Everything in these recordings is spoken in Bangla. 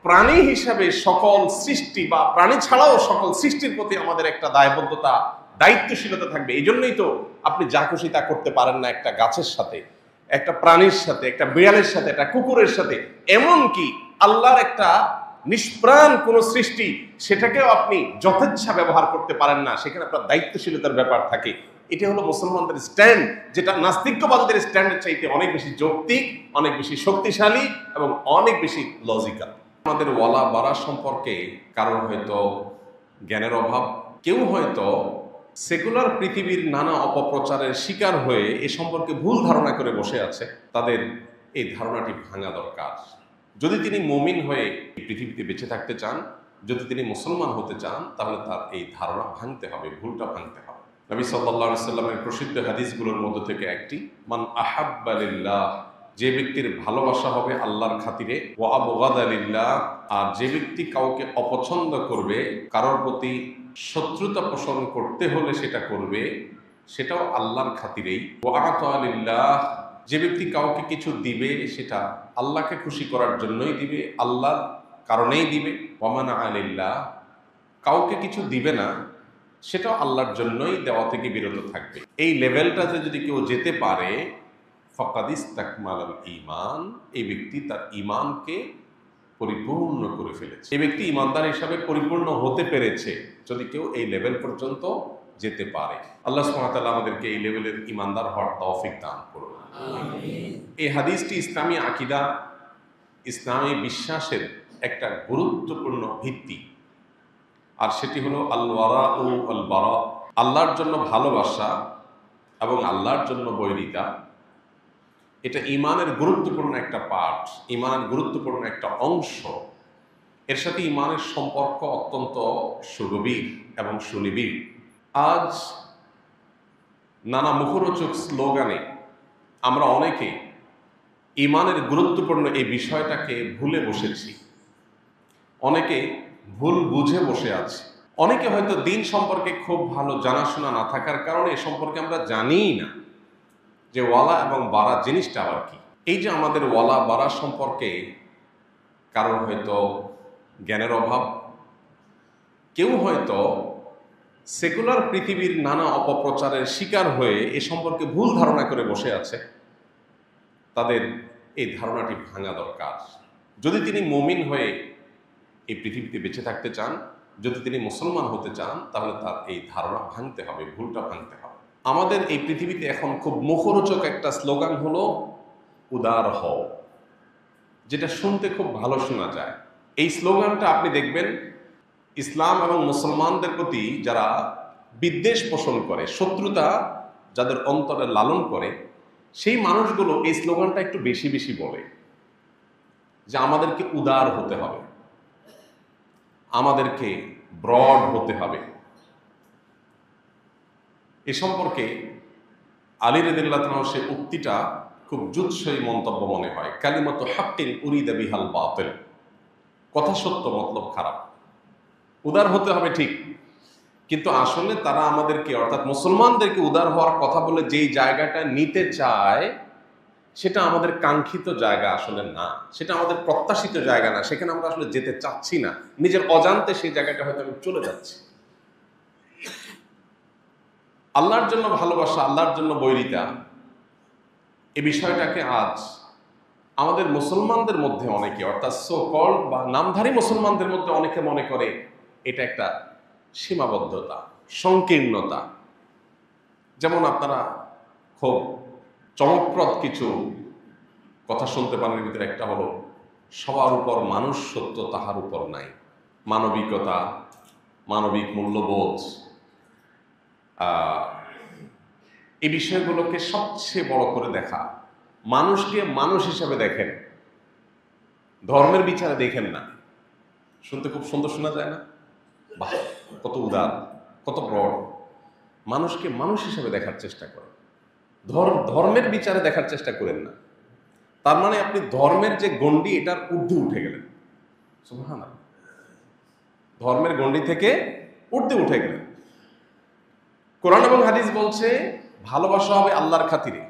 প্রাণী হিসাবে সকল সৃষ্টি বা প্রাণী ছাড়াও সকল সৃষ্টির প্রতি আমাদের একটা দায়বদ্ধতা, দায়িত্বশীলতা থাকবে। এই জন্যই তো আপনি যা খুশি তা করতে পারেন না একটা গাছের সাথে, একটা প্রাণীর সাথে, একটা বিড়ালের সাথে, একটা কুকুরের সাথে। এমনকি আল্লাহর একটা নিষ্প্রাণ কোন সৃষ্টি, সেটাকেও আপনি যথেচ্ছা ব্যবহার করতে পারেন না, সেখানে আপনার দায়িত্বশীলতার ব্যাপার থাকে। এটা হলো মুসলমানদের স্ট্যান্ড, যেটা নাস্তিক্যবাদীদের স্ট্যান্ডের চাইতে অনেক বেশি যৌক্তিক, অনেক বেশি শক্তিশালী এবং অনেক বেশি লজিক্যাল। আমাদের ওয়ালা বারা সম্পর্কে কারণ হয়তো জ্ঞানের অভাব, কেউ হয়তো সেকুলার পৃথিবীর নানা অপপ্রচারের শিকার হয়ে এ সম্পর্কে ভুল ধারণা করে বসে আছে। তাদের এই ধারণাটি ভাঙা দরকার। যদি তিনি মুমিন হয়ে এই পৃথিবীতে বেঁচে থাকতে চান, যদি তিনি মুসলমান হতে চান, তাহলে তার এই ধারণা ভাঙতে হবে, ভুলটা ভাঙতে হবে। নবী সাল্লাল্লাহু আলাইহি সাল্লামের প্রসিদ্ধ হাদিসগুলোর মধ্যে থেকে একটি, মান আহাব্বা লিল্লাহ, যে ব্যক্তির ভালোবাসা হবে আল্লাহর খাতিরে, ওয়া আবগাদা লিল্লাহ, আর যে ব্যক্তি কাউকে অপছন্দ করবে, কারোর প্রতি শত্রুতা পোষণ করতে হলে সেটা করবে, সেটাও আল্লাহর খাতিরেই। ওয়া আতা লিল্লাহ, যে ব্যক্তি কাউকে কিছু দিবে সেটা আল্লাহকে খুশি করার জন্যই দিবে, আল্লাহর কারণেই দিবে। ওয়া মানা লিল্লাহ, কাউকে কিছু দিবে না, সেটাও আল্লাহর জন্যই দেওয়া থেকে বিরত থাকবে। এই লেভেলটাতে যদি কেউ যেতে পারে, ফাকাদ ইসতাকমালাল ঈমান, এই ব্যক্তি তার ঈমানকে পরিপূর্ণ করে ফেলেছে। এই ব্যক্তি ঈমানদার হিসাবে পরিপূর্ণ হতে পেরেছে যদি কেউ এই লেভেল পর্যন্ত যেতে পারে। আল্লাহ সুবহানাহু ওয়া তাআলা আমাদেরকে এই লেভেলের ঈমানদার হওয়ার তৌফিক দান করুন। আমিন। এই হাদিসটি ইসলামী আকীদা, ইসলামী বিশ্বাসের একটা গুরুত্বপূর্ণ ভিত্তি, আর সেটি হলো আল ওয়ারা ও আল বারা, আল্লাহর জন্য ভালোবাসা এবং আল্লাহর জন্য বৈরিতা। এটা ঈমানের গুরুত্বপূর্ণ একটা পার্ট, ঈমানের গুরুত্বপূর্ণ একটা অংশ। এর সাথে ঈমানের সম্পর্ক অত্যন্ত সুগভীর এবং সুনিবিড়। আজ নানা মুখরোচক স্লোগানে আমরা অনেকে ঈমানের গুরুত্বপূর্ণ এই বিষয়টাকে ভুলে বসেছি, অনেকে ভুল বুঝে বসে আছে। অনেকে হয়তো দিন সম্পর্কে খুব ভালো জানাশোনা না থাকার কারণে এ সম্পর্কে আমরা জানিই না যে ওয়ালা এবং বারা জিনিসটা আবার কি। এই যে আমাদের ওয়ালা বারা সম্পর্কে কারণ হয়তো জ্ঞানের অভাব, কেউ হয়তো সেকুলার পৃথিবীর নানা অপপ্রচারের শিকার হয়ে এ সম্পর্কে ভুল ধারণা করে বসে আছে। তাদের এই ধারণাটি ভাঙা দরকার। যদি তিনি মুমিন হয়ে এই পৃথিবীতে বেঁচে থাকতে চান, যদি তিনি মুসলমান হতে চান, তাহলে তার এই ধারণা ভাঙতে হবে, ভুলটা ভাঙতে হবে। আমাদের এই পৃথিবীতে এখন খুব মুখরোচক একটা স্লোগান হলো উদার হও, যেটা শুনতে খুব ভালো শোনা যায়। এই স্লোগানটা আপনি দেখবেন ইসলাম এবং মুসলমানদের প্রতি যারা বিদ্বেষ পোষণ করে, শত্রুতা যাদের অন্তরে লালন করে, সেই মানুষগুলো এই স্লোগানটা একটু বেশি বেশি বলে যে আমাদেরকে উদার হতে হবে, আমাদেরকে ব্রড হতে হবে। এ সম্পর্কে আলী রাদিয়াল্লাহু তাআলা সে উক্তিটা খুব জুৎসই মন্তব্য মনে হয়। কালিমাতু হাক্কিন উরিদা বিহাল বাতিল, কথা সত্য মতলব খারাপ। উদার হতে হবে ঠিক, কিন্তু আসলে তারা আমাদেরকে, অর্থাৎ মুসলমানদেরকে উদার হওয়ার কথা বলে যেই জায়গাটা নিতে চায়, সেটা আমাদের কাঙ্ক্ষিত জায়গা আসলে না, সেটা আমাদের প্রত্যাশিত জায়গা না, সেখানে আমরা আসলে যেতে চাচ্ছি না। নিজের অজান্তে সেই জায়গাটা হয়তো আমি চলে যাচ্ছি। আল্লাহর জন্য ভালোবাসা, আল্লাহর জন্য বৈরিতা, এই বিষয়টাকে আজ আমাদের মুসলমানদের মধ্যে অনেকে, অর্থাৎ সো কল্ড বা নামধারী মুসলমানদের মধ্যে অনেকে মনে করে এটা একটা সীমাবদ্ধতা, সংকীর্ণতা। যেমন আপনারা খুব চমকপ্রদ কিছু কথা শুনতে পান, এর ভিতরে একটা হলো সবার উপর মানুষ সত্য, তাহার উপর নাই। মানবিকতা, মানবিক মূল্যবোধ, এই বিষয়গুলোকে সবচেয়ে বড় করে দেখা। মানুষকে মানুষ হিসাবে দেখেন, ধর্মের বিচারে দেখেন না। শুনতে খুব সুন্দর শোনা যায় না? বাহ, কত উদার, কত ব্রড। মানুষকে মানুষ হিসাবে দেখার চেষ্টা করেন, ধর্মের বিচারে দেখার চেষ্টা করেন না। তার মানে আপনি ধর্মের যে গণ্ডি, এটার ঊর্ধ্বে উঠে গেলেন। সুবহানাল্লাহ, ধর্মের গণ্ডি থেকে ঊর্ধ্বে উঠে গেলেন। কোরআন এবং হাদিস বলছে ভালোবাসা হবে আল্লাহর খাতিরে।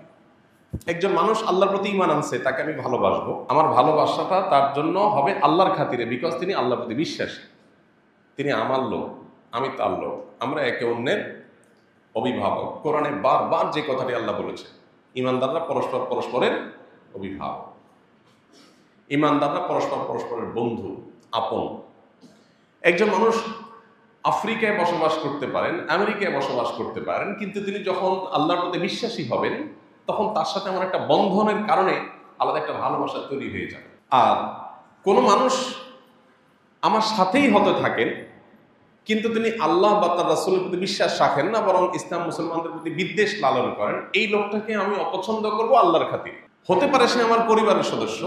একজন মানুষ আল্লাহর প্রতি ঈমান আনছে, তাকে আমি ভালোবাসবো, আমার ভালোবাসাটা তার জন্য হবে আল্লাহর খাতিরে, বিকজ তিনি আল্লাহর প্রতি বিশ্বাসী, তিনি আমার লোক, আমি তার লোক, আমরা একে অন্যের অভিভাবক। কোরআনে বারবার যে কথাটি আল্লাহ বলেছে, ঈমানদাররা পরস্পর পরস্পরের অভিভাবক, ঈমানদাররা পরস্পর পরস্পরের বন্ধু, আপন। একজন মানুষ আফ্রিকায় বসবাস করতে পারেন, আমেরিকায় বসবাস করতে পারেন, কিন্তু তিনি যখন আল্লাহর প্রতি বিশ্বাসী হবেন, তখন তার সাথে আমার একটা বন্ধনের কারণে আলাদা একটা ভালোবাসা তৈরি হয়ে যাবে। আর কোনো মানুষ আমার সাথেই হতে থাকেন, কিন্তু তিনি আল্লাহ বা তার রাসূলের প্রতি বিশ্বাস রাখেন না, বরং ইসলাম মুসলমানদের প্রতি বিদ্বেষ লালন করেন, এই লোকটাকে আমি অপছন্দ করব আল্লাহর খাতিরে। হতে পারে সে আমার পরিবারের সদস্য,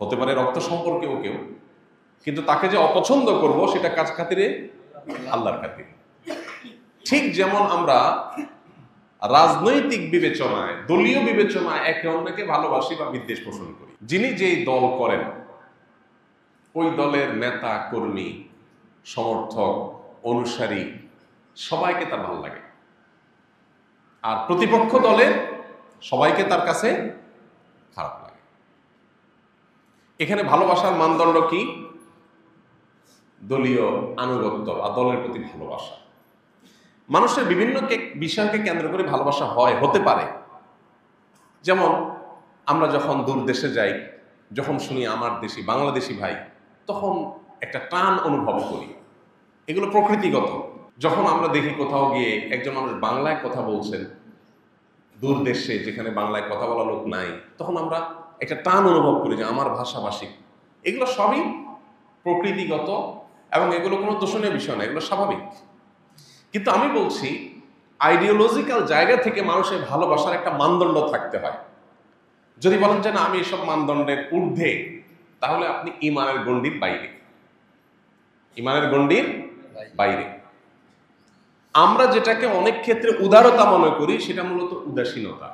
হতে পারে রক্ত সম্পর্কেও কেউ, কিন্তু তাকে যে অপছন্দ করব সেটা কাজ খাতিরে, আল্লাহর খাতিরে। ঠিক যেমন আমরা রাজনৈতিক বিবেচনায়, দলীয় বিবেচনায় একে অন্যকে ভালোবাসি বা বিদ্বেষ পোষণ করি। যিনি যেই দল করেন, ওই দলের নেতা কর্মী, সমর্থক, অনুসারী সবাইকে তার ভালো লাগে, আর প্রতিপক্ষ দলের সবাইকে তার কাছে খারাপ লাগে। এখানে ভালোবাসার মানদণ্ড কি? দলীয় আনুগত্য আর দলের প্রতি ভালোবাসা। মানুষের বিভিন্ন বিষয়কে কেন্দ্র করে ভালোবাসা হতে পারে। যেমন আমরা যখন দূর দেশে যাই, যখন শুনি আমার দেশি বাংলাদেশি ভাই, তখন একটা টান অনুভব করি, এগুলো প্রকৃতিগত। যখন আমরা দেখি কোথাও গিয়ে একজন মানুষ বাংলায় কথা বলছেন, দূর দেশে যেখানে বাংলায় কথা বলা লোক নাই, তখন আমরা একটা টান অনুভব করি যে আমার ভাষাভাষী। এগুলো সবই প্রকৃতিগত এবং এগুলো কোনো দোষণীয় বিষয় না, এগুলো স্বাভাবিক। কিন্তু আমি বলছি, আইডিওলজিক্যাল জায়গা থেকে মানুষের ভালোবাসার একটা মানদণ্ড থাকতে হয়। যদি বলেন যে না আমি এসব মানদণ্ডের ঊর্ধ্বে, তাহলে আপনি ঈমানের গণ্ডির বাইরে, ঈমানের গণ্ডির বাইরে। আমরা যেটাকে অনেক ক্ষেত্রে উদারতা মনে করি, সেটা মূলত উদাসীনতা।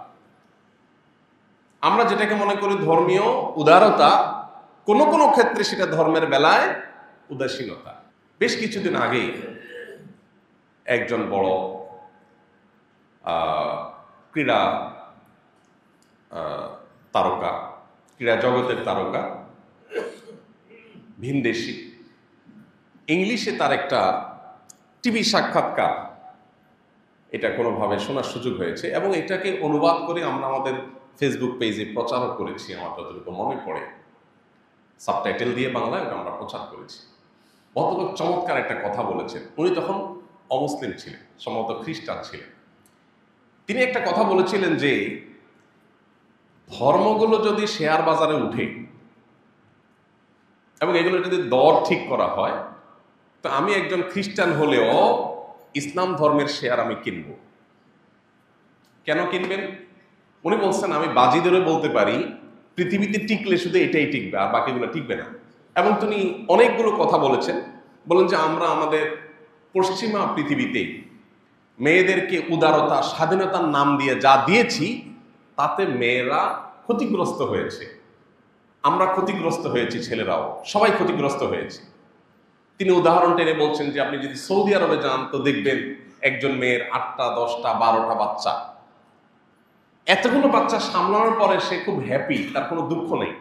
আমরা যেটাকে মনে করি ধর্মীয় উদারতা, কোনো কোনো ক্ষেত্রে সেটা ধর্মের বেলায় উদাসীনতা। বেশ কিছুদিন আগেই একজন বড় ক্রীড়া তারকা, ক্রীড়া জগতের তারকা, ভিনদেশী, ইংলিশে তার একটা টিভি সাক্ষাৎকার, এটা কোনোভাবে শোনার সুযোগ হয়েছে এবং এটাকে অনুবাদ করে আমরা আমাদের ফেসবুক পেজে প্রচারও করেছি। আমার যতটুকু মনে পড়ে, সাবটাইটেল দিয়ে বাংলায় ওটা আমরা প্রচার করেছি। ভদ্রলোক চমৎকার একটা কথা বলেছেন। উনি তখন অমুসলিম ছিলেন, সম্ভবত খ্রিস্টান ছিলেন। তিনি একটা কথা বলেছিলেন যে ধর্মগুলো যদি শেয়ার বাজারে উঠে এবং এগুলো যদি দর ঠিক করা হয়, তো আমি একজন খ্রিস্টান হলেও ইসলাম ধর্মের শেয়ার আমি কিনব। কেন কিনবেন? উনি বলছেন আমি বাজি ধরে বলতে পারি পৃথিবীতে টিকলে শুধু এটাই টিকবে, আর বাকিগুলো টিকবে না। এবং তিনি অনেকগুলো কথা বলেছেন, বলেন যে আমরা আমাদের পশ্চিমা পৃথিবীতে মেয়েদেরকে উদারতা, স্বাধীনতার নাম দিয়ে যা দিয়েছি, তাতে মেয়েরা ক্ষতিগ্রস্ত হয়েছে, আমরা ক্ষতিগ্রস্ত হয়েছি, ছেলেরাও সবাই ক্ষতিগ্রস্ত হয়েছে। তিনি উদাহরণ টেনে বলছেন যে আপনি যদি সৌদি আরবে যান, তো দেখবেন একজন মেয়ের 8টা 10টা 12টা বাচ্চা। এতগুলো বাচ্চা সামলানোর পরে সে খুব হ্যাপি, তার কোনো দুঃখ নেই।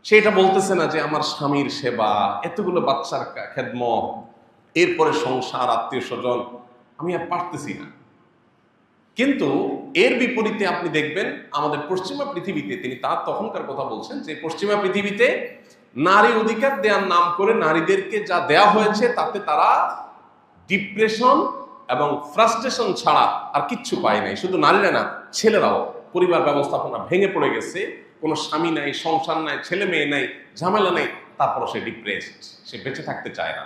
সে এটা বলতেছে না যে আমার স্বামীর সেবা, এতগুলো বাচ্চার খেদমত, এরপরে সংসার, আত্মীয় স্বজন, আমি আর পারতেছি না। কিন্তু এর বিপরীতে আপনি দেখবেন আমাদের পশ্চিমা পৃথিবীতে, তিনি তার তখনকার কথা বলছেন যে পশ্চিমা পৃথিবীতে নারী অধিকার দেওয়ার নাম করে নারীদেরকে যা দেয়া হয়েছে, তাতে তারা ডিপ্রেশন এবং ফ্রাস্ট্রেশন ছাড়া আর কিচ্ছু পায় নাই। শুধু নারীরা না, ছেলেরাও পরিবার ব্যবস্থাপনা ভেঙে পড়ে গেছে, কোনো স্বামী নাই, সংসার নাই, ছেলে মেয়ে নাই, ঝামেলা নেই, তারপর সে ডিপ্রেসড, সে বেঁচে থাকতে চায় না,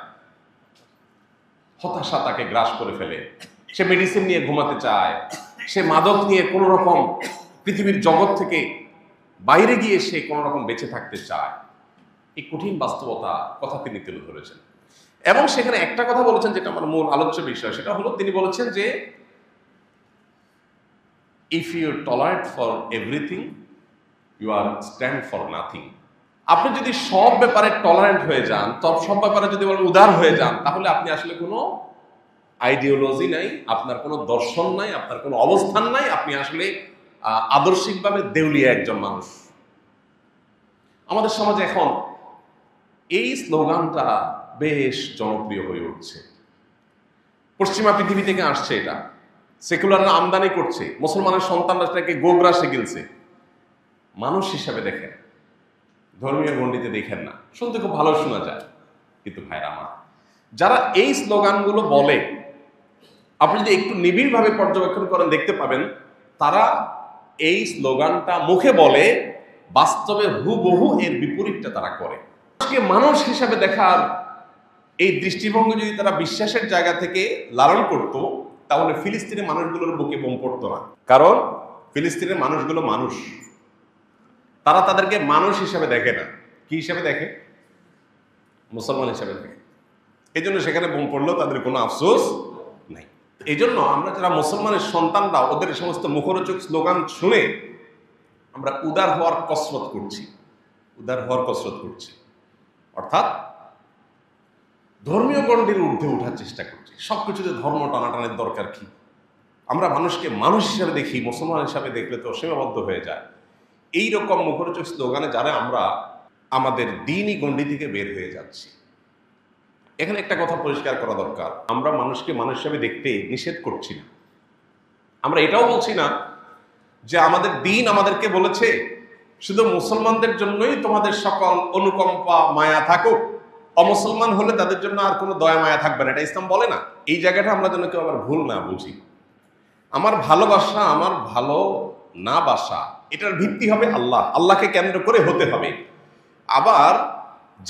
হতাশা তাকে গ্রাস করে ফেলে, সে মেডিসিন নিয়ে ঘুমাতে চায়, সে মাদক নিয়ে কোনো রকম পৃথিবীর জগৎ থেকে বাইরে গিয়ে সে কোনো রকম বেঁচে থাকতে চায়। এই কঠিন বাস্তবতা কথা তিনি তুলে ধরেছেন এবং সেখানে একটা কথা বলেছেন যেটা আমার মূল আলোচ্য বিষয়, সেটা হলো তিনি বলেছেন যে if you tolerate for everything you are stand for nothing. আপনি যদি সব ব্যাপারে টলারেন্ট হয়ে যান, সব ব্যাপারে যদি বলেন উদার হয়ে যান, তাহলে আপনি আসলে কোনো আইডিওলজি নাই, আপনার কোনো দর্শন নাই, আপনার কোনো অবস্থান নাই, আপনি আসলে আদর্শিকভাবে দেউলিয়া একজন মানুষ। আমাদের সমাজে এখন এই স্লোগানটা বেশ জনপ্রিয় হয়ে উঠছে। পশ্চিমা পৃথিবী থেকে আসছে এটা, সেকুলাররা আমদানি করছে, মুসলমানের সন্তানরা সেটাকে গোগ্রাসে গিলছে। মানুষ হিসাবে দেখেন, ধর্মীয় গণ্ডিতে দেখেন না। শুনতে খুব ভালো শোনা যায়, কিন্তু ভাইরা আমার, যারা এই স্লোগানগুলো বলে, আপনি যদি একটু নিবিড়ভাবে পর্যবেক্ষণ করেন দেখতে পাবেন তারা এই স্লোগানটা মুখে বলে, বাস্তবে হুবহু এর বিপরীতটা তারা করে। মানুষ হিসাবে দেখার এই দৃষ্টিভঙ্গি যদি তারা বিশ্বাসের জায়গা থেকে লালন করত, তাহলে ফিলিস্তিনের মানুষগুলোর বুকে বোম পড়তো না। কারণ ফিলিস্তিনের মানুষগুলো মানুষ, তারা তাদেরকে মানুষ হিসাবে দেখে না। কি হিসাবে দেখে? মুসলমান হিসাবে দেখে। এই জন্য সেখানে বোম পড়লেও তাদের কোনো আফসোস নাই। এই জন্য আমরা যারা মুসলমানের সন্তানরা, ওদের সমস্ত মুখরোচক স্লোগান শুনে আমরা উদার হওয়ার কসরত করছি, অর্থাৎ ধর্মীয় গণ্ডির ঊর্ধ্বে ওঠার চেষ্টা করছি। সবকিছুতে ধর্ম টানাটানের দরকার কি? আমরা মানুষকে মানুষ হিসাবে দেখি, মুসলমান হিসাবে দেখলে তো সীমাবদ্ধ হয়ে যায়। এইরকম মুখরোচক স্লোগানে যারা আমরা আমাদের দিনই গণ্ডি থেকে বের হয়ে যাচ্ছি। এখানে একটা কথা পরিষ্কার করা দরকার, আমরা মানুষকে মানুষ হিসাবে দেখতে নিষেধ করছি না। আমরা এটাও বলছি না যে আমাদের দিন আমাদেরকে বলেছে শুধু মুসলমানদের জন্যই তোমাদের সকল অনুকম্পা মায়া থাকুক, অমুসলমান হলে তাদের জন্য আর কোনো দয়া মায়া থাকবে না, এটা ইসলাম বলে না। এই জায়গাটা আমরা যেন কেউ আবার ভুল না বুঝি। আমার ভালোবাসা, আমার ভালো না বাসা, এটার ভিত্তি হবে আল্লাহ, আল্লাহকে কেন্দ্র করে হতে হবে। আবার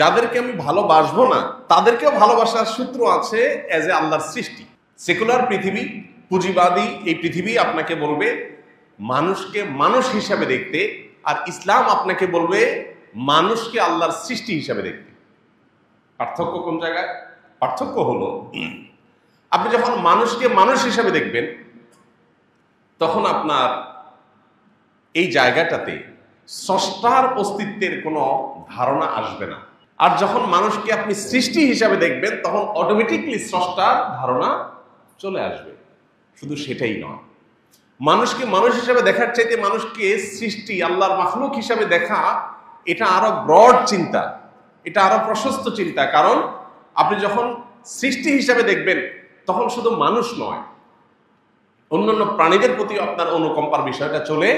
যাদেরকে আমি ভালোবাসবো না তাদেরকেও ভালোবাসার সূত্র আছে অ্যাজ এ আল্লাহর সৃষ্টি। সেকুলার পৃথিবী, পুঁজিবাদী এই পৃথিবী আপনাকে বলবে মানুষকে মানুষ হিসাবে দেখতে, আর ইসলাম আপনাকে বলবে মানুষকে আল্লাহর সৃষ্টি হিসাবে দেখতে। পার্থক্য কোন জায়গায়? পার্থক্য হলো, আপনি যখন মানুষকে মানুষ হিসাবে দেখবেন তখন আপনার এই জায়গাটাতে স্রষ্টার অস্তিত্বের কোনো ধারণা আসবে না। আর যখন মানুষকে আপনি সৃষ্টি হিসাবে দেখবেন তখন অটোমেটিকলি স্রষ্টার ধারণা চলে আসবে। শুধু সেটাই নয়, মানুষকে মানুষ হিসাবে দেখার চাইতে মানুষকে সৃষ্টি, আল্লাহর মাখলুক হিসাবে দেখা, এটা আরো ব্রড চিন্তা, এটা আরো প্রশস্ত চিন্তা। কারণ আপনি যখন সৃষ্টি হিসাবে দেখবেন তখন শুধু মানুষ নয়, অন্যান্য প্রাণীদের প্রতি আপনার অনুকম্পার বিষয়টা চলে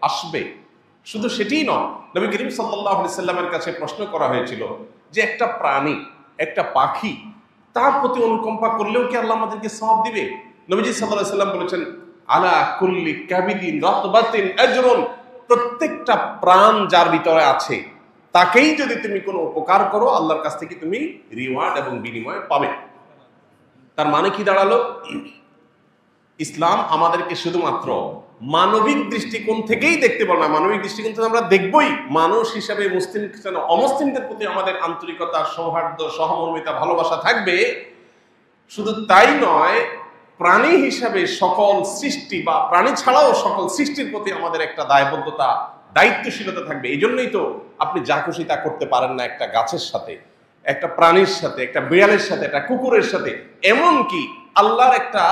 আসবে। শুধু সেটিই নয়, নবী করিম সাল্লাল্লাহু আলাইহি সাল্লামের কাছে প্রশ্ন করা হয়েছিল যে একটা প্রাণী, একটা পাখি, তার প্রতি অনুকম্পা করলেও কি আল্লাহ আমাদেরকে সওয়াব দিবে? নবীজি সাল্লাল্লাহু আলাইহি সাল্লাম বলেছেন, আলা কুল্লি কাবিদিন রাতবাতিন আজরুন, প্রত্যেকটা প্রাণ যার ভিতরে আছে তাকেই যদি তুমি কোনো উপকার করো আল্লাহর কাছ থেকে তুমি রিওয়ার্ড এবং বিনিময় পাবে। তার মানে কি দাঁড়ালো? ইসলাম আমাদেরকে শুধুমাত্র মানবিক দৃষ্টিকোণ থেকেই দেখতে বলে না, মানবিক দৃষ্টিকোণ থেকে আমরা দেখবই মানুষ হিসাবে মুসলিম অমুসলিমদের প্রতি আমাদের আন্তরিকতা, সৌহার্দ্য, সহমর্মিতা, ভালোবাসা থাকবে। শুধু তাই নয়, প্রাণী হিসাবে সকল সৃষ্টি বা প্রাণী ছাড়াও সকল সৃষ্টির প্রতি আমাদের একটা দায়বদ্ধতা, দায়িত্বশীলতা থাকবে। এই জন্যই তো আপনি যা খুশি তা করতে পারেন না একটা গাছের সাথে, একটা প্রাণীর সাথে, একটা বিড়ালের সাথে, একটা কুকুরের সাথে। এমনকি আল্লাহর একটা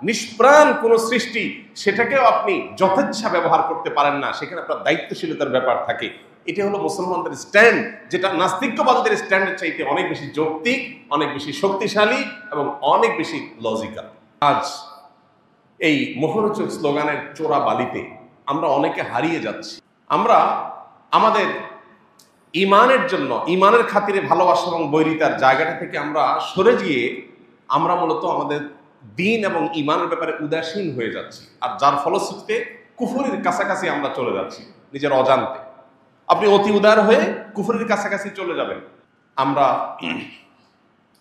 নিষ্প্রাণ কোন সৃষ্টি, সেটাকেও আপনি যথেচ্ছা ব্যবহার করতে পারেন না, সেখানে আপনার দায়িত্বশীলতার ব্যাপার থাকে। এটা হলো মুসলমানদের স্ট্যান্ড, যেটা নাস্তিকবাদীদের স্ট্যান্ডের চাইতে অনেক বেশি যৌক্তিক, অনেক বেশি শক্তিশালী এবং অনেক বেশি লজিক্যাল। আজ এই মুখরোচক স্লোগানের চোরা বালিতে আমরা অনেকে হারিয়ে যাচ্ছি। আমরা আমাদের ইমানের জন্য, ইমানের খাতিরে ভালোবাসা এবং বৈরিতার জায়গাটা থেকে আমরা সরে গিয়ে আমরা মূলত আমাদের দিন এবং ইমানের ব্যাপারে উদাসীন হয়ে যাচ্ছি। আর যার ফলশ্রুতিতে কুফরির কাছাকাছি আমরা চলে যাচ্ছি নিজের অজান্তে। আপনি অতি উদার হয়ে কুফরির কাছাকাছি চলে যাবেন। আমরা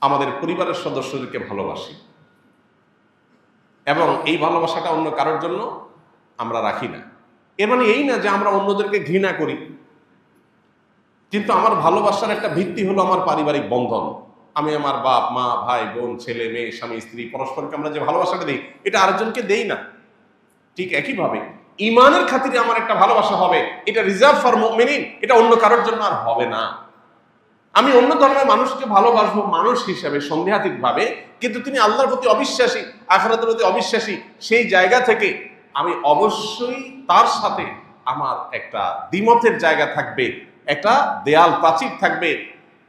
আমাদের পরিবারের সদস্যদেরকে ভালোবাসি এবং এই ভালোবাসাটা অন্য কারোর জন্য আমরা রাখি না। এর মানে এই না যে আমরা অন্যদেরকে ঘৃণা করি, কিন্তু আমার ভালোবাসার একটা ভিত্তি হলো আমার পারিবারিক বন্ধন। আমি আমার বাপ মা, ভাই বোন, ছেলে মেয়ে, স্বামী স্ত্রী, পরস্পরকে আমরা যে ভালোবাসাটা দিই, এটা আরেকজনকে দেই না। ঠিক একইভাবে ইমানের খাতিরে আমার একটা ভালোবাসা হবে, এটা রিজার্ভ ফর মুমিনিন, এটা অন্য কারোর জন্য আর হবে না। আমি অন্য ধর্মের মানুষকে ভালোবাসবো মানুষ হিসাবে, সন্দেহাতীত ভাবে, কিন্তু তিনি আল্লাহর প্রতি অবিশ্বাসী, আখিরাতের প্রতি অবিশ্বাসী, সেই জায়গা থেকে আমি অবশ্যই তার সাথে আমার একটা দ্বিমতের জায়গা থাকবে, একটা দেয়াল প্রাচীর থাকবে।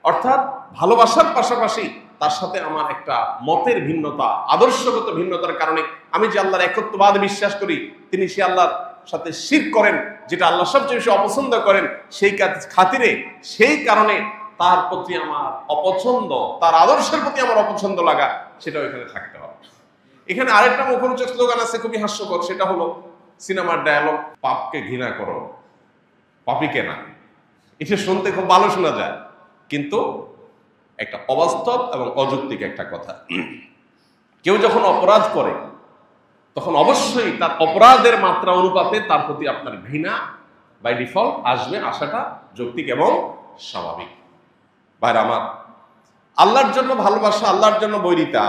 অর্থাৎ ভালোবাসার পাশাপাশি তার সাথে আমার একটা মতের ভিন্নতা, আদর্শগত ভিন্নতার কারণে আমি যে আল্লাহর একত্ববাদ বিশ্বাস করি, তিনি সে আল্লাহর সাথে শিরক করেন, যেটা আল্লাহ সবচেয়ে বেশি অপছন্দ করেন, সেই খাতিরে, সেই কারণে তার প্রতি আমার অপছন্দ, তার আদর্শের প্রতি আমার অপছন্দ লাগা, সেটাও এখানে থাকতে হবে। এখানে আরেকটা মুখরোচক স্লোগান আছে, খুবই হাস্যকর। সেটা হলো সিনেমার ডায়ালগ, পাপকে ঘৃণা করো, পাপীকে না। এটা শুনতে খুব ভালো শোনা যায়, কিন্তু একটা অবাস্তব এবং অযৌক্তিক একটা কথা। কেউ যখন অপরাধ করে তখন অবশ্যই তার অপরাধের মাত্রা অনুপাতে তার প্রতি আপনার ঘৃণা বাই ডিফল্ট আসবে, আসাটা যৌক্তিক এবং স্বাভাবিক। ভাইরা আমার, আল্লাহর জন্য ভালোবাসা, আল্লাহর জন্য বৈরিতা,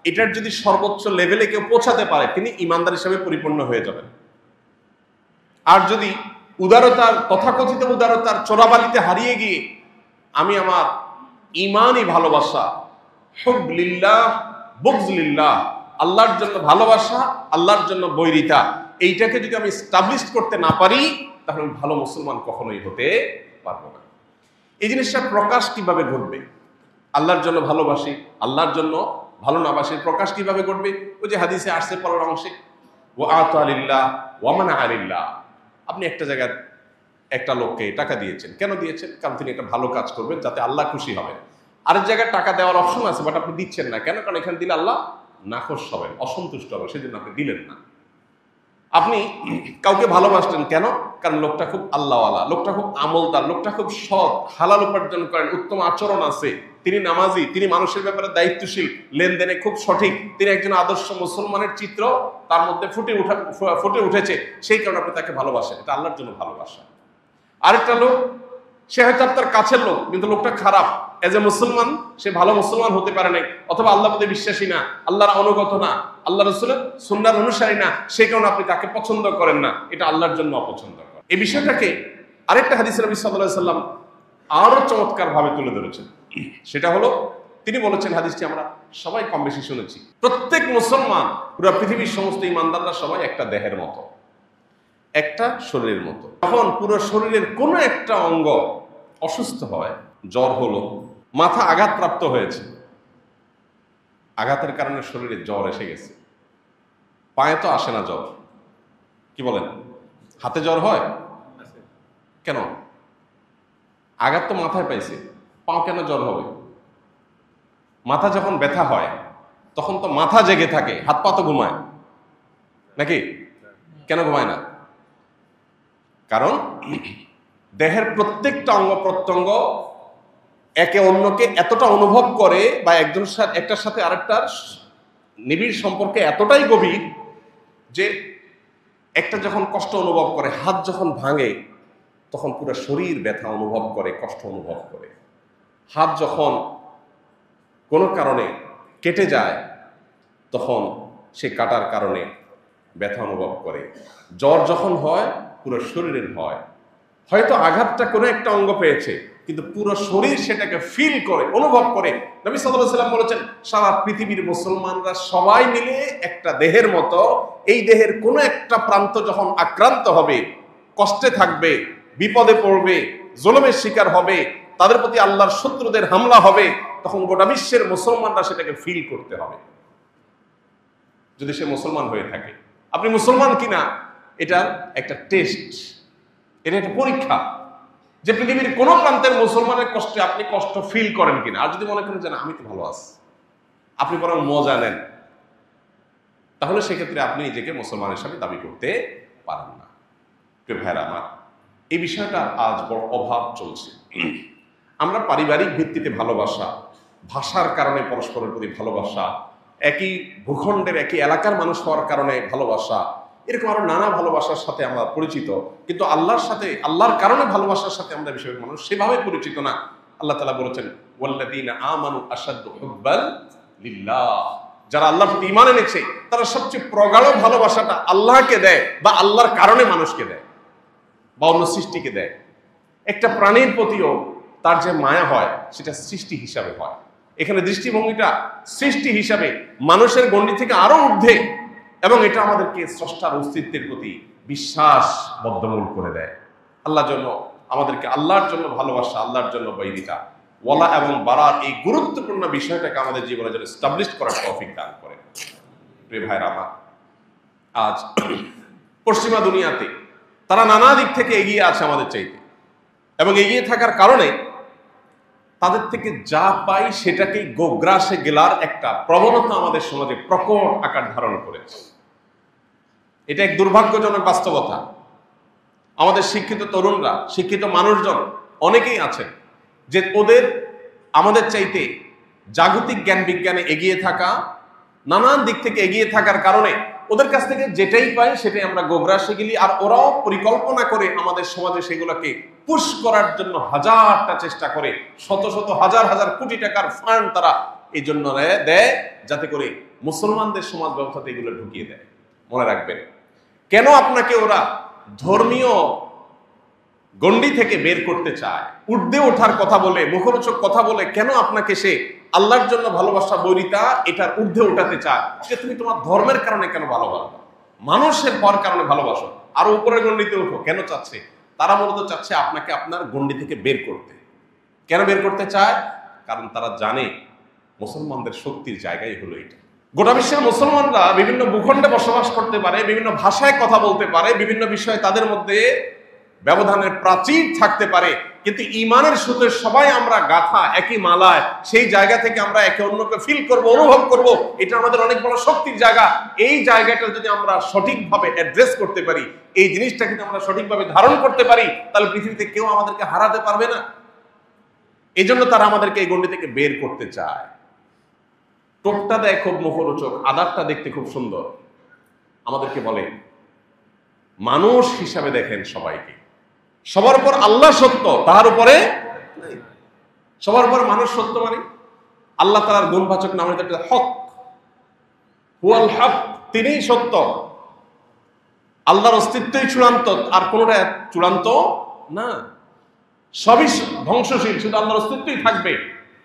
এটার যদি সর্বোচ্চ লেভেলে কেউ পৌঁছাতে পারে, তিনি ইমানদার হিসেবে পরিপূর্ণ হয়ে যাবেন। আর যদি উদারতার, তথাকথিত উদারতার চোরাবালিতে হারিয়ে গিয়ে আমি আমার ইমানই ভালোবাসা, হুব লিল্লাহ বুগজ লিল্লাহ, আল্লাহর জন্য ভালোবাসা, আল্লাহর জন্য বৈরিতা, এইটাকে যদি আমি এস্টাবলিশ করতে না পারি, তাহলে আমি ভালো মুসলমান কখনোই হতে পারবো না। এই জিনিসটা প্রকাশ কিভাবে ঘটবে? আল্লাহর জন্য ভালোবাসি, আল্লাহর জন্য ভালো না বাসি, প্রকাশ কিভাবে ঘটবে? ওই যে হাদিসে আসছে পরের অংশে, ও আতালিল্লাহ ওয়া মানা আলিল্লাহ। আপনি একটা জায়গায় একটা লোককে টাকা দিয়েছেন, কেন দিয়েছেন? কারণ তিনি একটা ভালো কাজ করবেন, যাতে আল্লাহ খুশি হবেন। আরেক জায়গায় টাকা দেওয়ার অপশন আছে, বাট আপনি দিচ্ছেন না কেন? কারণ এখানে দিলে আল্লাহ নাখোশ হবেন, অসন্তুষ্ট হবেন, সেজন্য আপনি দিলেন না। আপনি কাউকে ভালোবাসলেন কেন? কারণ লোকটা খুব আল্লাহওয়ালা, লোকটা খুব আমলদার, লোকটা খুব সৎ, হালাল উপার্জন করেন, উত্তম আচরণ আছে, তিনি নামাজি, তিনি মানুষের ব্যাপারে দায়িত্বশীল, লেনদেনে খুব সঠিক, তিনি একজন আদর্শ মুসলমানের চিত্র তার মধ্যে ফুটে উঠেছে, সেই কারণে আপনি তাকে ভালোবাসেন। এটা আল্লাহর জন্য ভালোবাসা। আরেকটা লোক, সে হয়তো আপনার কাছের লোক, কিন্তু লোকটা খারাপ, এজ এ মুসলমান সে ভালো মুসলমান হতে পারে নাই, অথবা আল্লাহ প্রতি বিশ্বাসী না, আল্লাহর অনুগত না, আল্লাহ রসুলের সুন্নাহর অনুসারী না, সেই কারণে আপনি তাকে পছন্দ করেন না। এটা আল্লাহর জন্য অপছন্দ করেন। এই বিষয়টাকে আরেকটা হাদিসে নবী সাল্লাল্লাহু আলাইহি সাল্লাম আরো চমৎকার ভাবে তুলে ধরেছেন। সেটা হলো, তিনি বলেছেন, হাদিসটি আমরা সবাই কম বেশি শুনেছি, প্রত্যেক মুসলমান, পুরো পৃথিবীর সমস্ত ইমানদাররা সবাই একটা দেহের মতো, একটা শরীরের মতো। যখন পুরো শরীরের কোনো একটা অঙ্গ অসুস্থ হয়, জ্বর হলো, মাথা আঘাতপ্রাপ্ত হয়েছে, আঘাতের কারণে শরীরে জ্বর এসে গেছে, পায়ে তো আসে না জ্বর, কি বলেন? হাতে জ্বর হয় কেন? আঘাত তো মাথায় পাইছে, পাও কেন জ্বর হবে? মাথা যখন ব্যথা হয় তখন তো মাথা জেগে থাকে, হাত পা তো ঘুমায় নাকি? কেন ঘুমায় না? কারণ দেহের প্রত্যেকটা অঙ্গ প্রত্যঙ্গ একে অন্যকে এতটা অনুভব করে, বা একটার সাথে আরেকটার নিবিড় সম্পর্কে এতটাই গভীর, যে একটা যখন কষ্ট অনুভব করে, হাত যখন ভাঙে, তখন পুরো শরীর ব্যথা অনুভব করে, কষ্ট অনুভব করে। হাত যখন কোনো কারণে কেটে যায়, তখন সে কাটার কারণে ব্যথা অনুভব করে। জ্বর যখন হয়, পুরো শরীরের হয়। হয়তো আঘাতটা কোনো একটা অঙ্গ পেয়েছে, কিন্তু পুরো শরীর সেটাকে ফিল করে, অনুভব করে। নবী সাল্লাল্লাহু আলাইহি ওয়াসাল্লাম বলেছেন, সারা পৃথিবীর মুসলমানরা সবাই মিলে একটা দেহের মতো, এই দেহের কোনো একটা প্রান্ত যখন আক্রান্ত হবে, কষ্টে থাকবে, বিপদে পড়বে, জুলুমের শিকার হবে, তাদের প্রতি আল্লাহর শত্রুদের হামলা হবে, তখন গোটা বিশ্বের মুসলমানরা সেটাকে ফিল করতে হবে, যদি সে মুসলমান হয়ে থাকে। আপনি মুসলমান কিনা এটা একটা টেস্ট, এটা একটা পরীক্ষা, যে পৃথিবীর কোন প্রান্তের মুসলমানের কষ্টে আপনি কষ্ট ফিল করেন কিনা। আর যদি মনে করেন যে না, আমি তো ভালো আছি, আপনি বরং মজা নেন, তাহলে সেক্ষেত্রে আপনি নিজেকে মুসলমান হিসাবে দাবি করতে পারেন না। প্রিয় ভাইরা আমার, এই বিষয়টা আজ বড় অভাব চলছে। আমরা পারিবারিক ভিত্তিতে ভালোবাসা, ভাষার কারণে পরস্পরের প্রতি ভালোবাসা, একই ভূখণ্ডের একই এলাকার মানুষ হওয়ার কারণে ভালোবাসা, এরকম আরো নানা ভালোবাসার সাথে আমরা পরিচিত, কিন্তু আল্লাহর সাথে, আল্লাহর কারণে ভালোবাসার সাথে আমরা বেশিরভাগ মানুষ সেভাবে পরিচিত না। আল্লাহ তাআলা বলেছেন, ওয়াল্লাযীনা আমানু আশাদ্দু হুব্বান লিল্লাহ, যারা আল্লাহর প্রতি ঈমান এনেছে তারা সবচেয়ে প্রগাঢ় ভালোবাসাটা আল্লাহকে দেয়, বা আল্লাহর কারণে মানুষকে দেয়, বা অন্য সৃষ্টিকে দেয়। একটা প্রাণীর প্রতিও তার যে মায়া হয়, সেটা সৃষ্টি হিসাবে হয়। এখানে দৃষ্টিভঙ্গিটা সৃষ্টি হিসাবে, মানুষের গণ্ডি থেকে আরো ঊর্ধ্বে, এবং এটা আমাদেরকে স্রষ্টার অস্তিত্বের প্রতি বিশ্বাস বদ্ধমূল করে দেয়। আল্লাহর জন্য আমাদেরকে আল্লাহর জন্য ভালোবাসা, আল্লাহর জন্য বৈরিতা, ওয়ালা এবং বারার এই গুরুত্বপূর্ণ বিষয়টাকে আমাদের জীবনে যেন এস্টাবলিশ করার তৌফিক দান করে। প্রিয় ভাইরা আমার, আজ পশ্চিমা দুনিয়াতে তারা নানা দিক থেকে এগিয়ে আছে আমাদের চাইতে, এবং এগিয়ে থাকার কারণে তাদের থেকে যা পাই সেটাকেই গোগ্রাসে গেলার একটা প্রবণতা আমাদের সমাজে প্রকট আকার ধারণ করেছে। এটা এক দুর্ভাগ্যজনক বাস্তবতা। আমাদের শিক্ষিত তরুণরা, শিক্ষিত মানুষজন অনেকেই আছেন যে ওদের আমাদের চাইতে জাগতিক জ্ঞান বিজ্ঞানে এগিয়ে থাকা, নানান দিক থেকে এগিয়ে থাকার কারণে ওদের কাছ থেকে যেটাই পাই সেটাই আমরা গোগ্রাসে গেলি, আর ওরাও পরিকল্পনা করে আমাদের সমাজে সেগুলোকে পুশ করার জন্য হাজারটা চেষ্টা করে, শত শত হাজার হাজার কোটি টাকার ফান্ড তারা এই জন্য দেয় যাতে করে মুসলমানদের সমাজ ব্যবস্থাতে এগুলো ঢুকিয়ে দেয়। মনে রাখবেন, কেন আপনাকে ওরা ধর্মীয় গণ্ডি থেকে বের করতে চায়, ঊর্ধ্বে ওঠার কথা বলে, মুখরোচক কথা বলে কেন আপনাকে সে আল্লাহর জন্য ভালোবাসা, বৈরিতা এটার ঊর্ধ্বে ওঠাতে চায় যে তুমি তোমার ধর্মের কারণে কেন ভালোবাসো, মানুষের পর কারণে ভালোবাসো, আরো উপরের গণ্ডিতে ওঠো, কেন চাচ্ছে? তারা মূলত চাচ্ছে আপনাকে আপনার গণ্ডি থেকে বের করতে। কেন বের করতে চায়? কারণ তারা জানে মুসলমানদের শক্তির জায়গায় হলো এটা। গোটা বিশ্বের মুসলমানরা বিভিন্ন ভূখণ্ডে বসবাস করতে পারে, বিভিন্ন ভাষায় কথা বলতে পারে, বিভিন্ন বিষয়ে তাদের মধ্যে ব্যবধানের প্রাচীর থাকতে পারে, কিন্তু ইমানের সুতে সবাই আমরা গাথা একই মালায়, সেই জায়গা থেকে আমরা একে অন্যকে ফিল করব, অনুভব করব, এটা আমাদের অনেক বড় শক্তির জায়গা। এই জায়গাটা যদি আমরা সঠিকভাবে অ্যাড্রেস করতে পারি, এই জিনিসটাকে যদি আমরা সঠিকভাবে ধারণ করতে পারি, তাহলে পৃথিবীতে কেউ আমাদেরকে হারাতে পারবে না। এই জন্য তারা আমাদেরকে এই গণ্ডি থেকে বের করতে চায়। টোপটা দেয় খুব মুখরোচক, আদারটা দেখতে খুব সুন্দর, আমাদেরকে বলে মানুষ হিসাবে দেখেন সবাইকে, সবার উপর আল্লাহ সত্য, তার উপরে সবার উপর মানুষ সত্য। মানে আল্লাহ তাআলার গুণবাচক নাম হক, হুয়াল হক, তিনিই সত্য, আল্লাহর অস্তিত্বই চূড়ান্ত, আর কোনটা চূড়ান্ত না, সবই ধ্বংসশীল, শুধু আল্লাহর অস্তিত্বই থাকবে,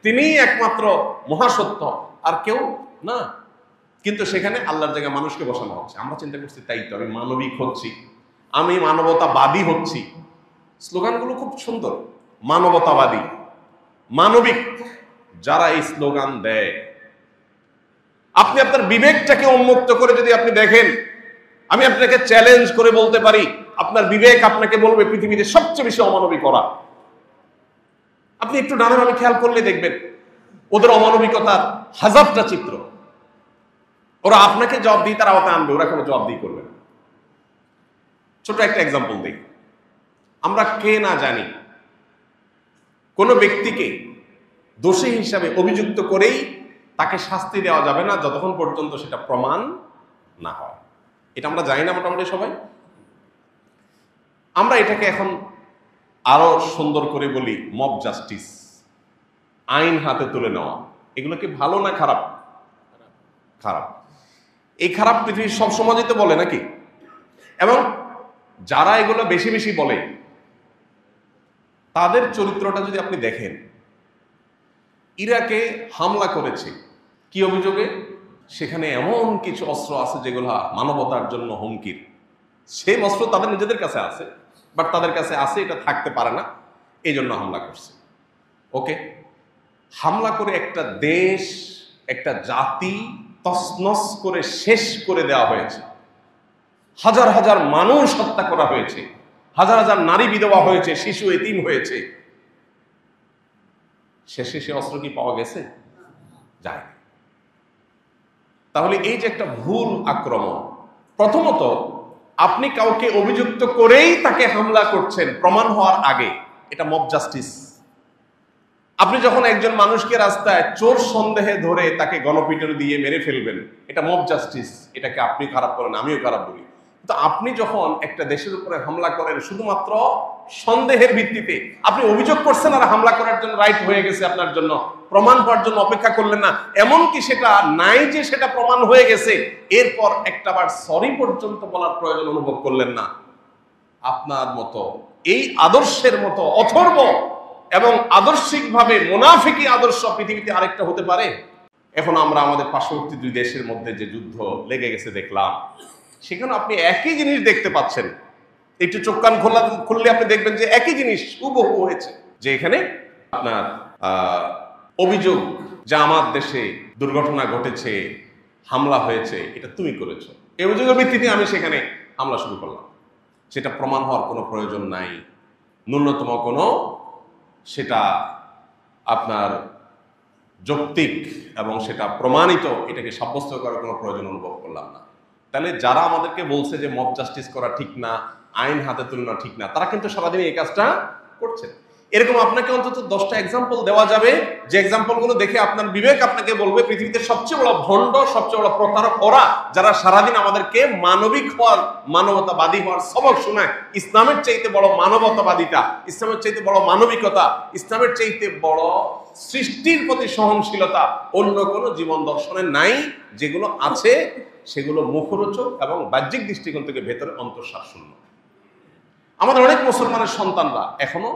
তিনিই একমাত্র মহাসত্য, আর কেউ না। কিন্তু সেখানে আল্লাহর জায়গায় মানুষকে বসানো হচ্ছে। আমরা চিন্তা করছি তাই তো, আমি মানবিক হচ্ছি, আমি মানবতাবাদী হচ্ছি। স্লোগানগুলো খুব সুন্দর, মানবতাবাদী, মানবিক। যারা এই স্লোগান দেয়, আপনি আপনার বিবেকটাকে উন্মুক্ত করে যদি আপনি দেখেন, আমি আপনাকে চ্যালেঞ্জ করে বলতে পারি, আপনার বিবেক আপনাকে বলবে পৃথিবীতে সবচেয়ে বেশি অমানবিক ওরা। আপনি একটু ডানে বামে খেয়াল করলে দেখবেন ওদের অমানবিকতার হাজারটা চিত্র। ওরা আপনাকে জবাব দিয়ে তার আওতায় আনবে, ওরা কোনো জবাব দিয়ে করবে না। ছোট একটা এক্সাম্পল দিই। আমরা কে না জানি কোন ব্যক্তিকে দোষী হিসাবে অভিযুক্ত করেই তাকে শাস্তি দেওয়া যাবে না যতক্ষণ পর্যন্ত সেটা প্রমাণ না হয়। এটা আমরা জানি না মোটামুটি সবাই। আমরা এটাকে এখন আরো সুন্দর করে বলি মব জাস্টিস, আইন হাতে তুলে নেওয়া। এগুলো কি ভালো না খারাপ? খারাপ। এই খারাপ পৃথিবীর সব সমাজই তো বলে নাকি? এবং যারা এগুলো বেশি বেশি বলে তাদের চরিত্রটা যদি আপনি দেখেন, ইরাকে হামলা করেছে কি অভিযোগে? সেখানে এমন কিছু অস্ত্র আছে যেগুলো মানবতার জন্য হুমকির। সেই অস্ত্র তাদের নিজেদের কাছে আছে, বাট তাদের কাছে আছে, এটা থাকতে পারে না, এই জন্য হামলা করছে। ওকে, হামলা করে একটা দেশ, একটা জাতি তছনছ করে শেষ করে দেওয়া হয়েছে, হাজার হাজার মানুষ হত্যা করা হয়েছে, হাজার হাজার নারী বিধবা হয়েছে, শিশু এতিম হয়েছে। শেষে সে অস্ত্র কি পাওয়া গেছে? যায়। তাহলে এই যে একটা ভুল আক্রমণ, প্রথমত আপনি কাউকে অভিযুক্ত করেই তাকে হামলা করছেন প্রমাণ হওয়ার আগে, এটা মব জাস্টিস। আপনি যখন একজন মানুষকে রাস্তায় চোর সন্দেহে ধরে তাকে গণপিটুনি দিয়ে মেরে ফেলবেন, এটা মব জাস্টিস। এটাকে আপনি খারাপ করেন, আমিও খারাপ বলি। তো আপনি যখন একটা দেশের উপরে হামলা করেন শুধুমাত্র সন্দেহের ভিত্তিতে, আপনি অভিযোগ করছেন আর হামলা করার জন্য রাইট হয়ে গেছে আপনার জন্য, প্রমাণ হওয়ার জন্য অপেক্ষা করলেন না, এমনকি সেটা নাই যে সেটা প্রমাণ হয়ে গেছে এরপর একটাবার সরি পর্যন্ত বলার প্রয়োজন অনুভব করলেন না। আপনার মতো এই আদর্শের মতো অথর্ব এবং আদর্শিকভাবে মুনাফিকি আদর্শ পৃথিবীতে আরেকটা হতে পারে? এখন আমরা আমাদের পার্শ্ববর্তী দুই দেশের মধ্যে যে যুদ্ধ লেগে গেছে দেখলাম, সেখানে আপনি একই জিনিস দেখতে পাচ্ছেন। একটু চোখ কান খুললে আপনি দেখবেন যে একই জিনিস হুবহু হয়েছে। যে এখানে আপনার অভিযোগ যে আমার দেশে দুর্ঘটনা ঘটেছে, হামলা হয়েছে, এটা তুমি করেছো, এই অভিযোগের ভিত্তিতে আমি সেখানে হামলা শুরু করলাম। সেটা প্রমাণ হওয়ার কোনো প্রয়োজন নাই, ন্যূনতম কোনো সেটা আপনার যৌক্তিক এবং সেটা প্রমাণিত এটাকে সাব্যস্ত করার কোনো প্রয়োজন অনুভব করলাম না। তাহলে যারা আমাদেরকে বলছে যে মব জাস্টিস করা ঠিক না, আইন হাতে তুলনা ঠিক না, তারা কিন্তু সারাদিন এই কাজটা করছে। এরকম আপনাকে অন্তত 10টা এক্সাম্পল দেওয়া যাবে, যে এক্সাম্পলগুলো দেখে আপনার বিবেক আপনাকে বলবে পৃথিবীতে সবচেয়ে বড় ভণ্ড, সবচেয়ে বড় প্রতারক ওরা, যারা সারাদিন আমাদেরকে মানবিক হওয়ার, মানবতাবাদী হওয়ার সবক শোনায়। ইসলামের চাইতে বড় মানবতাবাদিতা, ইসলামের চাইতে বড় মানবিকতা, ইসলামের চাইতে বড় সৃষ্টির প্রতি সহনশীলতা অন্য কোনো জীবন দর্শনের নাই। যেগুলো আছে সেগুলো মুখরোচক এবং বাহ্যিক দৃষ্টিকোণ থেকে ভেতরে অন্তঃসার শূন্য। আমাদের অনেক মুসলমানের সন্তানরা এখনো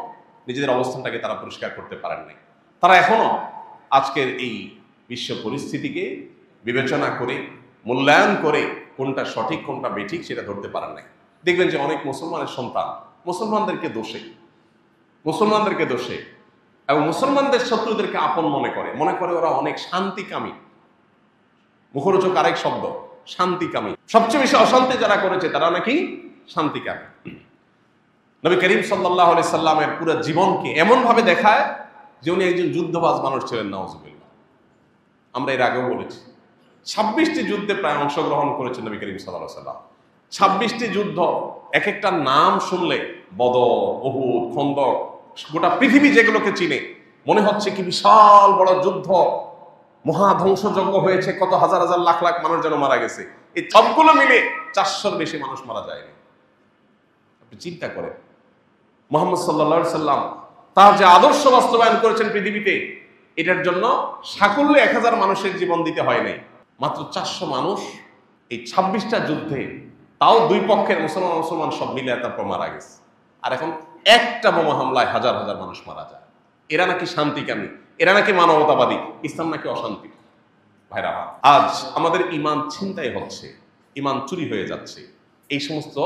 নিজেদের অবস্থানটাকে তারা পরিষ্কার করতে পারেন নাই। তারা এখনো আজকের এই বিশ্ব পরিস্থিতিকে বিবেচনা করে, মূল্যায়ন করে কোনটা সঠিক কোনটা বেঠিক সেটা ধরতে পারেন নাই। দেখবেন যে অনেক মুসলমানের সন্তান মুসলমানদেরকে দোষে এবং মুসলমানদের শত্রুদেরকে আপন মনে করে ওরা অনেক শান্তিকামী। মুখরোচক আরেক শব্দ, শান্তিকামী। সবচেয়ে বেশি অশান্তি যারা করেছে তারা নাকি শান্তিকামী। নবী করিম সাল্লাল্লাহু আলাইহি সাল্লামের পুরো জীবনকে এমন ভাবে দেখায় যে উনি একজন যুদ্ধবাজ মানুষ ছিলেন, নাউজুবিল্লাহ। আমরা এর আগেও বলেছি 26টি যুদ্ধে প্রায় অংশগ্রহণ করেছেন নবী করিম সাল্লাল্লাহু আলাইহি সাল্লাম। 26টি যুদ্ধ, এক একটা নাম শুনলে, বদর, উহুদ, খন্দক, গোটা পৃথিবী যেগুলোকে চিনে, মনে হচ্ছে কি বিশাল বড় যুদ্ধ, মহাধ্বংসযজ্ঞ হয়েছে, কত হাজার হাজার লাখ লাখ মানুষ যেন মারা গেছে। এই সবগুলো মিলে 400-র বেশি মানুষ মারা যায়নি। আপনি চিন্তা করেন, মুহাম্মদ সাল্লাল্লাহু আলাইহি সাল্লাম তার যে আদর্শ বাস্তবায়ন করেছেন পৃথিবীতে, এটার জন্য সাকুল্যে 1000 মানুষের জীবন দিতে হয় নাই, মাত্র 400 মানুষ এই 26টা যুদ্ধে, তাও দুই পক্ষের মুসলমান সব মিলে তারপর মারা গেছে। আর এখন একটা বোমা হামলায় হাজার হাজার মানুষ মারা যায়। এরা নাকি শান্তিকামী, এরা নাকি মানবতাবাদী, ইসলাম নাকি অশান্তি। ভাইরা, আজ আমাদের ঈমান ছিনতাই হচ্ছে, ঈমান চুরি হয়ে যাচ্ছে, এই সমস্ত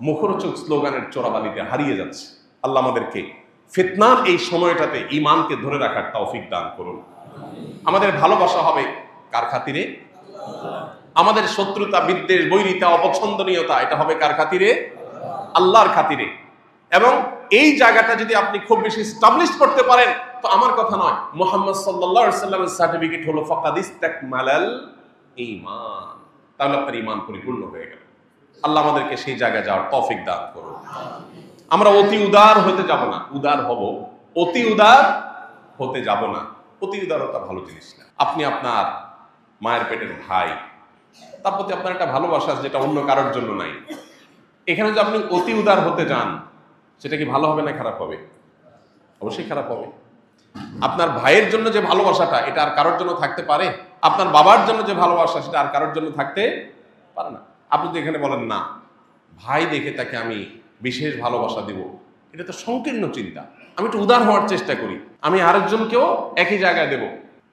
মুখরোচক স্লোগানের চোরাবালিতে হারিয়ে যাচ্ছে। আল্লাহ আমাদেরকে ফিতনার এই সময়টাতে ঈমানকে ধরে রাখার তৌফিক দান করুন। আমাদের ভালোবাসা হবে কার খাতিরে? আমাদের শত্রুতা, বিদ্বেষ, বৈরিতা, অপছন্দনীয়তা, এটা হবে কার খাতিরে? আল্লাহর খাতিরে। এবং এই জায়গাটা যদি আপনি খুব বেশি এস্টাবলিশ করতে পারেন, তো আমার কথা নয়, মুহাম্মদ সাল্লাল্লাহু আলাইহি সাল্লামের সার্টিফিকেট হলো ফাকাদ ইসতাকমালাল ঈমান, তাহলে আপনার ঈমান পরিপূর্ণ হয়ে গেল। আল্লাহ আমাদেরকে সেই জায়গায় যাওয়ার তৌফিক দান করুন। আমরা অতি উদার হতে যাব না, উদার হব, অতি উদার হতে যাব না। অতি উদারতা ভালো জিনিস না। আপনি আপনার মায়ের পেটের ভাই, তার প্রতি আপনার একটা ভালোবাসা যেটা অন্য কারোর জন্য নাই। এখানে যদি আপনি অতি উদার হতে যান, সেটা কি ভালো হবে না খারাপ হবে? অবশ্যই খারাপ হবে। আপনার ভাইয়ের জন্য যে ভালোবাসাটা, এটা আর কারোর জন্য থাকতে পারে? আপনার বাবার জন্য যে ভালোবাসা, সেটা আর কারোর জন্য থাকতে পারে না। আপনি যদি এখানে বলেন না, ভাই দেখে তাকে আমি বিশেষ ভালোবাসা দিব, এটা তো সংকীর্ণ চিন্তা। আমি একটু উদার হওয়ার চেষ্টা করি, আমি আরেকজনকেও একই জায়গায় দেব,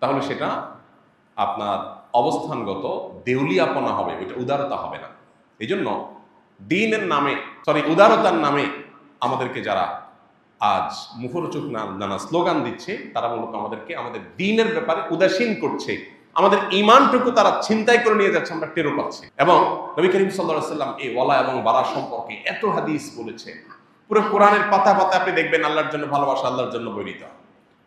তাহলে সেটা আপনার অবস্থানগত দেউলিয়াপনা হবে, এটা উদারতা হবে না। এই জন্য দ্বীনের নামে, উদারতার নামে আমাদেরকে যারা আজ মুখরোচক নানা স্লোগান দিচ্ছে, তারা মূলত আমাদেরকে আমাদের দ্বীনের ব্যাপারে উদাসীন করছে। আমাদের ঈমানটুকু তারা ছিনতাই করে নিয়ে যাচ্ছে, আমরা টেরও পাচ্ছি। এবং নবী করিম সাল্লাল্লাহু আলাইহি সাল্লাম এই ওয়ালা এবং বারা সম্পর্কে এত হাদিস বলেছে। পুরো কোরআনের পাতা পাতা আপনি দেখবেন আল্লাহর জন্য ভালোবাসা, আল্লাহর জন্য বৈরিতা।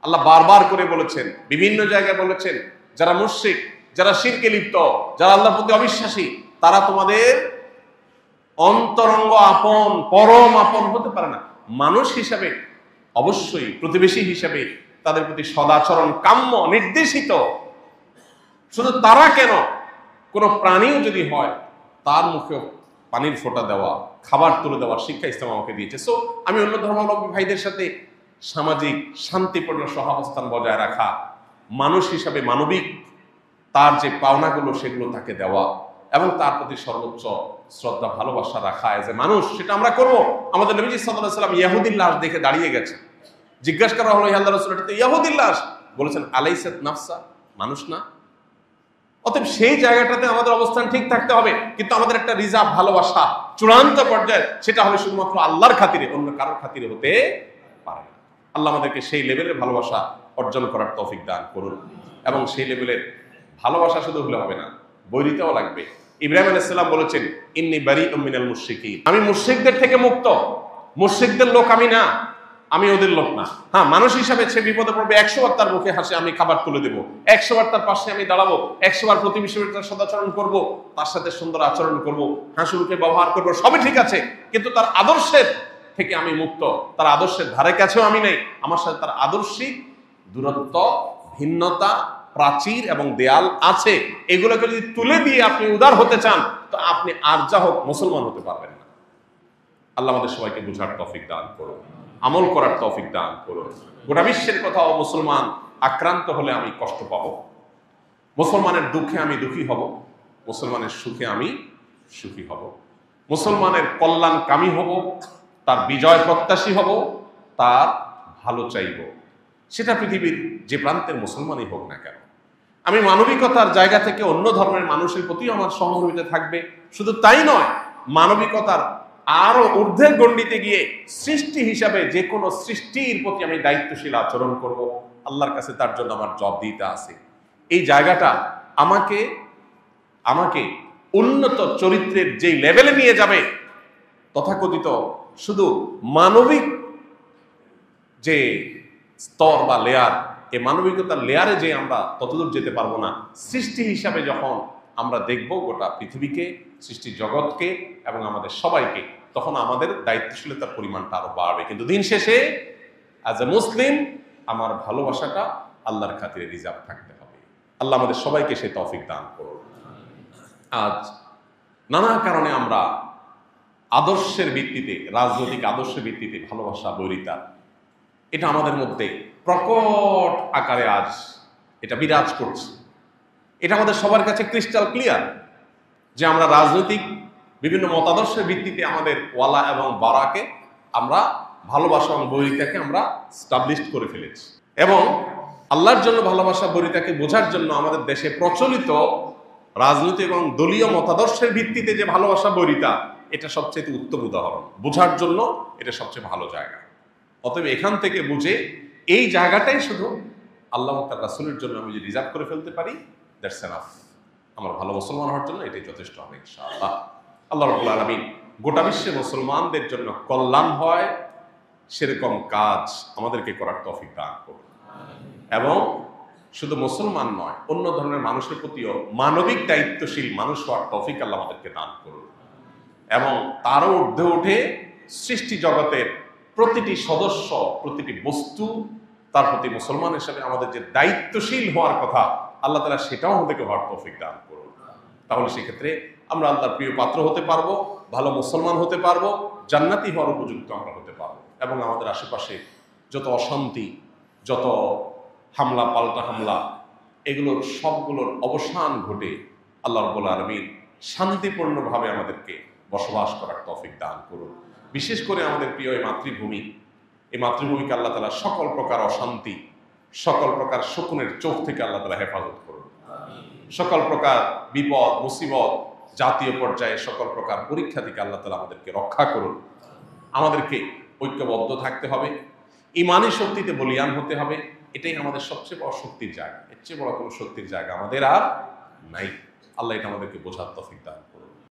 আল্লাহ বারবার করে বলেছেন, বিভিন্ন জায়গায় বলেছেন, যারা মুশরিক, যারা শিরকে লিপ্ত, যারা আল্লাহর প্রতি অবিশ্বাসী, তারা তোমাদের অন্তরঙ্গ আপন, পরম আপন হতে পারে না। মানুষ হিসাবে অবশ্যই, প্রতিবেশী হিসাবে তাদের প্রতি সদাচরণ কাম্য, নির্দেশিত। শুধু তারা কেন, কোনো প্রাণীও যদি হয়, তার মুখে পানির ফোঁটা দেওয়া, খাবার তুলে দেওয়ার শিক্ষা ইসলাম আমাকে দিয়েছে। সো আমি অন্য ধর্মাবলম্বী ভাইদের সাথে সামাজিক শান্তিপূর্ণ সহাবস্থান বজায় রাখা, মানুষ হিসাবে মানবিক তার যে পাওনাগুলো সেগুলো তাকে দেওয়া, এবং তার প্রতি সর্বোচ্চ শ্রদ্ধা ভালোবাসা রাখা এজ এ মানুষ, সেটা আমরা করবো। আমাদের নবীজি সাল্লাল্লাহু আলাইহি সাল্লাম ইহুদীর লাশ দেখে দাঁড়িয়ে গেছে, জিজ্ঞাসা করা হলো, ইয়া আল্লাহর রাসূল, এটা তো ইহুদীর লাশ। বলেছেন, আলাইসাত নাফসা, মানুষ না? অতএব সেই জায়গাটাতে আমাদের অবস্থান ঠিক থাকতে হবে, কিন্তু আমাদের একটা রিজার্ভ ভালোবাসা চূড়ান্ত পর্যায়ে, সেটা হবে শুধুমাত্র আল্লাহর খাতিরে, অন্য কারোর খাতিরে হতে পারে না। আল্লাহ আমাদেরকে সেই লেভেলের ভালোবাসা অর্জন করার তৌফিক দান করুন, এবং সেই লেভেলের ভালোবাসা শুধু হলে হবে না, বৈরিতাও লাগবে। ইব্রাহিম আলাইহিস সালাম বলেছেন, ইন্নী বারিউম মিনাল মুশরিকিন, আমি মুশরিকদের থেকে মুক্ত। মুশরিকদের লোক আমি না, আমি ওদের লোক না। হ্যাঁ, মানুষ হিসাবে সে বিপদে পড়বে, 100 বার তার মুখে হাসি আমি খাবার তুলে দেবো, 100 বার তার পাশে আমি দাঁড়াবো, 100 বার প্রতিবেশীর তার সদাচরণ করবো, তার সাথে সুন্দর আচরণ করবো, হাসি মুখে ব্যবহার করবো, সবই ঠিক আছে, কিন্তু তার আদর্শের থেকে আমি মুক্ত, তার আদর্শের ধারে কাছেও আমি নেই। আমার সাথে তার আদর্শিক দূরত্ব, ভিন্নতা, প্রাচীর এবং দেয়াল আছে। এগুলোকে যদি তুলে দিয়ে আপনি উদার হতে চান, তো আপনি আর যা হোক মুসলমান হতে পারবেন না। আল্লাহ আমাদের সবাইকে বুঝার তৌফিক দান করুন, আমল করার তৌফিক দান করুন। গোটা বিশ্বের কোথাও মুসলমান আক্রান্ত হলে আমি কষ্ট পাবো, মুসলমানের দুঃখে আমি দুঃখী হব, মুসলমানের সুখে আমি সুখী হব, মুসলমানের কল্যাণকামী হব, তার বিজয় প্রত্যাশী হব, তার ভালো চাইব, সেটা পৃথিবীর যে প্রান্তের মুসলমানই হোক না কেন। আমি মানবিকতার জায়গা থেকে অন্য ধর্মের মানুষের প্রতি আমার সহমর্মিতা থাকবে। শুধু তাই নয়, মানবিকতার আরো ঊর্ধ্বের গণ্ডিতে গিয়ে সৃষ্টি হিসাবে যে কোনো সৃষ্টির প্রতি আমি দায়িত্বশীল আচরণ করব। আল্লাহর কাছে তার জন্য আমার জবাবদিহিতা আছে। এই জায়গাটা আমাকে আমাকে উন্নত চরিত্রের যে লেভেলে নিয়ে যাবে, তথাকথিত শুধু মানবিক যে স্তর বা লেয়ার, এই মানবিকতার লেয়ারে যে আমরা ততদূর যেতে পারবো না। সৃষ্টি হিসাবে যখন আমরা দেখব গোটা পৃথিবীকে, সৃষ্টি জগৎকে এবং আমাদের সবাইকে, তখন আমাদের দায়িত্বশীলতার পরিমাণটা আরো বাড়বে। কিন্তু দিন শেষে অ্যাজ এ মুসলিম আমার ভালোবাসাটা আল্লাহর খাতিরে রিজার্ভ থাকতে হবে। আল্লাহ আমাদের সবাইকে সেই তৌফিক দান করুন। আজ নানা কারণে আমরা আদর্শের ভিত্তিতে, রাজনৈতিক আদর্শের ভিত্তিতে ভালোবাসা, বৈরিতা, এটা আমাদের মধ্যে প্রকট আকারে আজ এটা বিরাজ করছে। এটা আমাদের সবার কাছে ক্রিস্টাল ক্লিয়ার যে আমরা রাজনৈতিক বিভিন্ন মতাদর্শের ভিত্তিতে আমাদের ওয়ালা এবং বারাকে আমরা ভালোবাসা এবং বৈরিতাকে আমরা স্টাবলিশড করে ফেলেছি। এবং আল্লাহর জন্য ভালোবাসা, বৈরিতাকে বোঝার জন্য আমাদের দেশে প্রচলিত রাজনৈতিক এবং দলীয় মতাদর্শের ভিত্তিতে যে ভালোবাসা, বৈরিতা, এটা সবচেয়ে উত্তম উদাহরণ। বোঝার জন্য এটা সবচেয়ে ভালো জায়গা। অতএব এখান থেকে বুঝে এই জায়গাটাই শুধু আল্লাহ তার রাসূলের জন্য আমি যদি রিজার্ভ করে ফেলতে পারি, দ্যাটস এনাফ। আমার ভালো মুসলমান হওয়ার জন্য এটাই যথেষ্ট হবে ইনশাআল্লাহ। আল্লাহ রাব্বুল আলামিন গোটা বিশ্বে মুসলমানদের জন্য কল্যাণ হয় সেরকম কাজ আমাদেরকে করার তৌফিক দান করুন। এবং শুধু মুসলমান নয়, অন্য ধরনের মানুষের প্রতিও মানবিক দায়িত্বশীল মানুষ হওয়ার তৌফিক আল্লাহ আমাদেরকে দান করুন। এবং তারও ঊর্ধ্বে উঠে সৃষ্টি জগতের প্রতিটি সদস্য, প্রতিটি বস্তু, তার প্রতি মুসলমান হিসেবে আমাদের যে দায়িত্বশীল হওয়ার কথা, আল্লাহ তাআলা সেটাও আমাদেরকে হওয়ার তৌফিক দান করুন। তাহলে সেক্ষেত্রে আমরা আল্লাহর প্রিয় পাত্র হতে পারবো, ভালো মুসলমান হতে পারবো, জান্নাতি হওয়ার উপযুক্ত আমরা হতে পারবো। এবং আমাদের আশেপাশে যত অশান্তি, যত হামলা পাল্টা হামলা, এগুলোর সবগুলোর অবসান ঘটে আল্লাহ রাব্বুল আলামিন শান্তিপূর্ণভাবে আমাদেরকে বসবাস করার তৌফিক দান করুন। বিশেষ করে আমাদের প্রিয় এই মাতৃভূমি, এই মাতৃভূমিকে আল্লাহ তাআলা সকল প্রকার অশান্তি, সকল প্রকার শকুনের চোখ থেকে আল্লাহ তাআলা হেফাজত করুন। সকল প্রকার বিপদ, মুসিবত, জাতীয় পর্যায়ে সকল প্রকার পরীক্ষা থেকে আল্লাহ তাআলা আমাদেরকে রক্ষা করুন। আমাদেরকে ঐক্যবদ্ধ থাকতে হবে, ঈমানী শক্তিতে বলীয়ান হতে হবে। এটাই আমাদের সবচেয়ে বড় শক্তির জায়গা। এর চেয়ে বড় কোনো শক্তির জায়গা আমাদের আর নাই। আল্লাহ এটা আমাদেরকে বোঝার তৌফিক দান